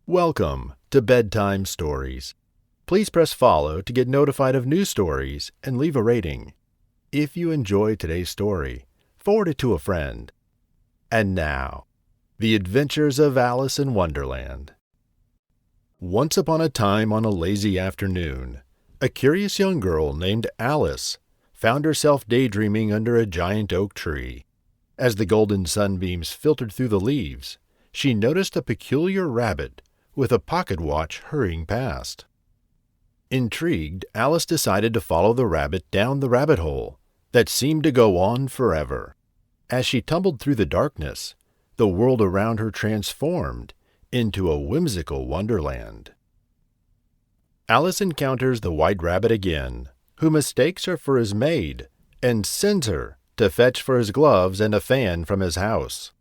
Welcome to Bedtime Stories. Please press follow to get notified of new stories and leave a rating. If you enjoyed today's story, forward it to a friend. And now, The Adventures of Alice in Wonderland. Once upon a time on a lazy afternoon, a curious young girl named Alice found herself daydreaming under a giant oak tree. As the golden sunbeams filtered through the leaves, she noticed a peculiar rabbit with a pocket watch hurrying past. Intrigued, Alice decided to follow the rabbit down the rabbit hole that seemed to go on forever. As she tumbled through the darkness, the world around her transformed into a whimsical wonderland. Alice encounters the white rabbit again, who mistakes her for his maid and sends her to fetch for his gloves and a fan from his house.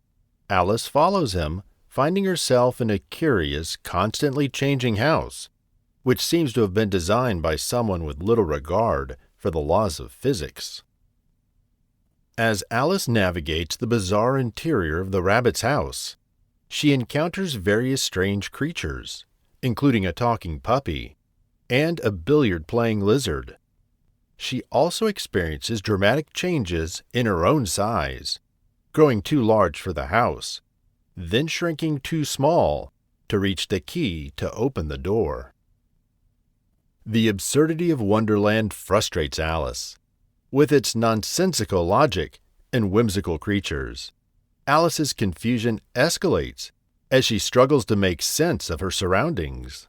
Alice follows him, finding herself in a curious, constantly changing house, which seems to have been designed by someone with little regard for the laws of physics. As Alice navigates the bizarre interior of the rabbit's house, she encounters various strange creatures, including a talking puppy and a billiard-playing lizard. She also experiences dramatic changes in her own size, growing too large for the house, then shrinking too small to reach the key to open the door. The absurdity of Wonderland frustrates Alice. With its nonsensical logic and whimsical creatures, Alice's confusion escalates as she struggles to make sense of her surroundings.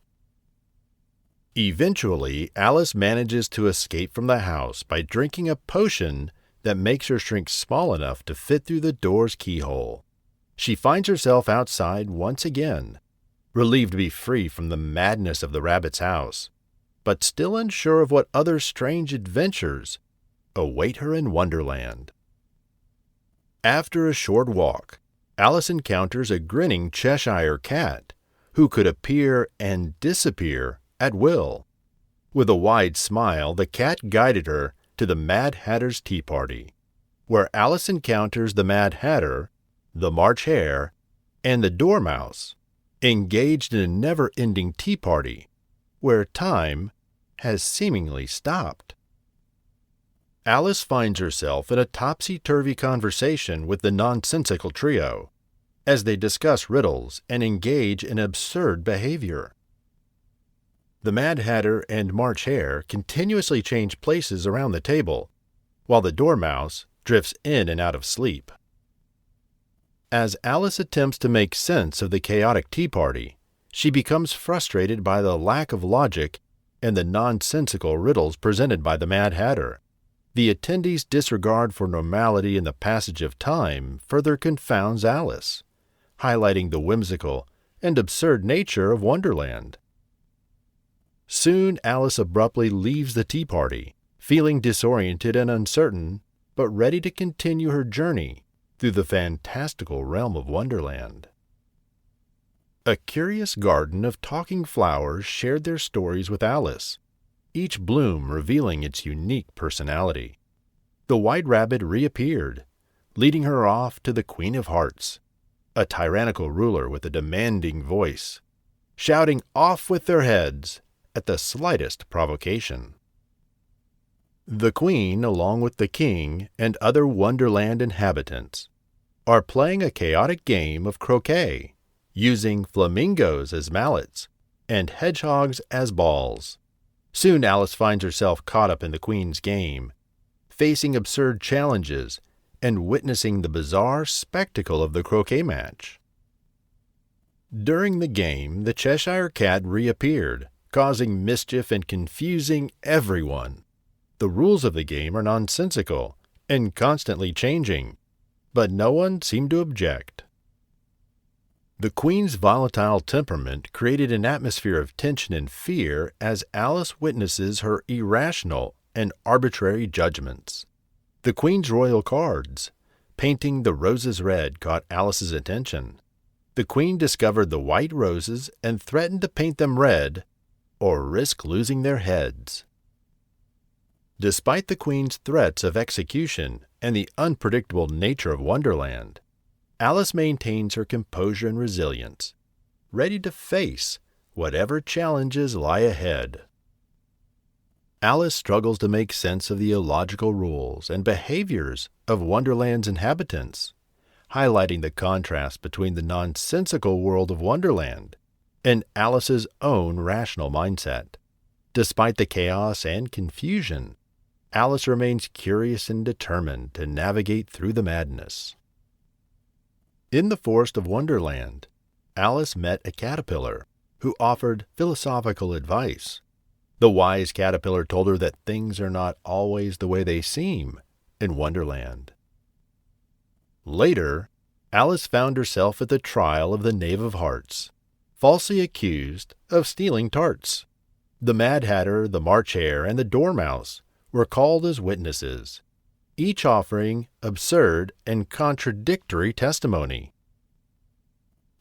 Eventually, Alice manages to escape from the house by drinking a potion that makes her shrink small enough to fit through the door's keyhole. She finds herself outside once again, relieved to be free from the madness of the rabbit's house, but still unsure of what other strange adventures await her in Wonderland. After a short walk, Alice encounters a grinning Cheshire cat who could appear and disappear at will. With a wide smile, the cat guided her to the Mad Hatter's tea party, where Alice encounters the Mad Hatter, the March Hare, and the Dormouse, engaged in a never-ending tea party where time has seemingly stopped. Alice finds herself in a topsy-turvy conversation with the nonsensical trio as they discuss riddles and engage in absurd behavior. The Mad Hatter and March Hare continuously change places around the table, while the Dormouse drifts in and out of sleep. As Alice attempts to make sense of the chaotic tea party, she becomes frustrated by the lack of logic and the nonsensical riddles presented by the Mad Hatter. The attendees' disregard for normality and the passage of time further confounds Alice, highlighting the whimsical and absurd nature of Wonderland. Soon Alice abruptly leaves the tea party, feeling disoriented and uncertain, but ready to continue her journey through the fantastical realm of Wonderland. A curious garden of talking flowers shared their stories with Alice, each bloom revealing its unique personality. The White Rabbit reappeared, leading her off to the Queen of Hearts, a tyrannical ruler with a demanding voice, shouting "Off with their heads!" at the slightest provocation. The Queen, along with the King and other Wonderland inhabitants, are playing a chaotic game of croquet, using flamingos as mallets and hedgehogs as balls. Soon Alice finds herself caught up in the Queen's game, facing absurd challenges and witnessing the bizarre spectacle of the croquet match. During the game, the Cheshire Cat reappeared, causing mischief and confusing everyone. The rules of the game are nonsensical and constantly changing, but no one seemed to object. The Queen's volatile temperament created an atmosphere of tension and fear as Alice witnesses her irrational and arbitrary judgments. The Queen's royal cards, painting the roses red, caught Alice's attention. The Queen discovered the white roses and threatened to paint them red or risk losing their heads. Despite the Queen's threats of execution and the unpredictable nature of Wonderland, Alice maintains her composure and resilience, ready to face whatever challenges lie ahead. Alice struggles to make sense of the illogical rules and behaviors of Wonderland's inhabitants, highlighting the contrast between the nonsensical world of Wonderland and Alice's own rational mindset. Despite the chaos and confusion, Alice remains curious and determined to navigate through the madness. In the forest of Wonderland, Alice met a caterpillar who offered philosophical advice. The wise caterpillar told her that things are not always the way they seem in Wonderland. Later, Alice found herself at the trial of the Knave of Hearts, falsely accused of stealing tarts. The Mad Hatter, the March Hare, and the Dormouse were called as witnesses, each offering absurd and contradictory testimony.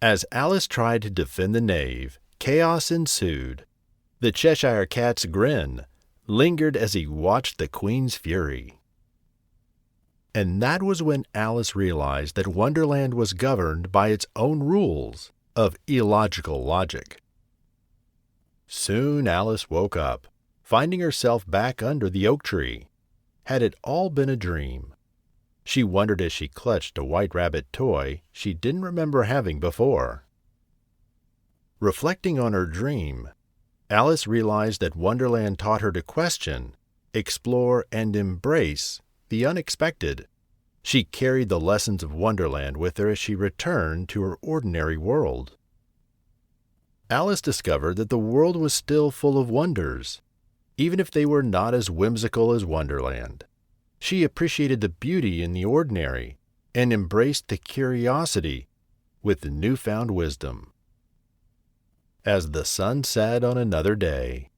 As Alice tried to defend the knave, chaos ensued. The Cheshire Cat's grin lingered as he watched the Queen's fury. And that was when Alice realized that Wonderland was governed by its own rules of illogical logic. Soon Alice woke up, finding herself back under the oak tree. Had it all been a dream? She wondered as she clutched a white rabbit toy she didn't remember having before. Reflecting on her dream, Alice realized that Wonderland taught her to question, explore, and embrace the unexpected. She carried the lessons of Wonderland with her as she returned to her ordinary world. Alice discovered that the world was still full of wonders, even if they were not as whimsical as Wonderland. She appreciated the beauty in the ordinary and embraced the curiosity with the newfound wisdom. As the sun set on another day,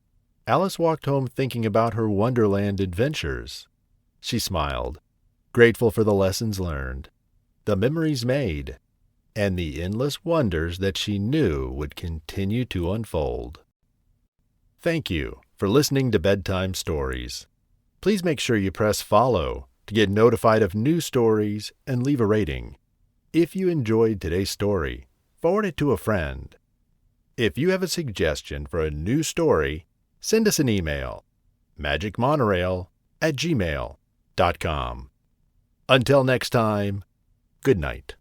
Alice walked home thinking about her Wonderland adventures. She smiled, grateful for the lessons learned, the memories made, and the endless wonders that she knew would continue to unfold. Thank you for listening to Bedtime Stories. Please make sure you press follow to get notified of new stories and leave a rating. If you enjoyed today's story, forward it to a friend. If you have a suggestion for a new story, send us an email, magicmonorail@gmail.com. Until next time, good night.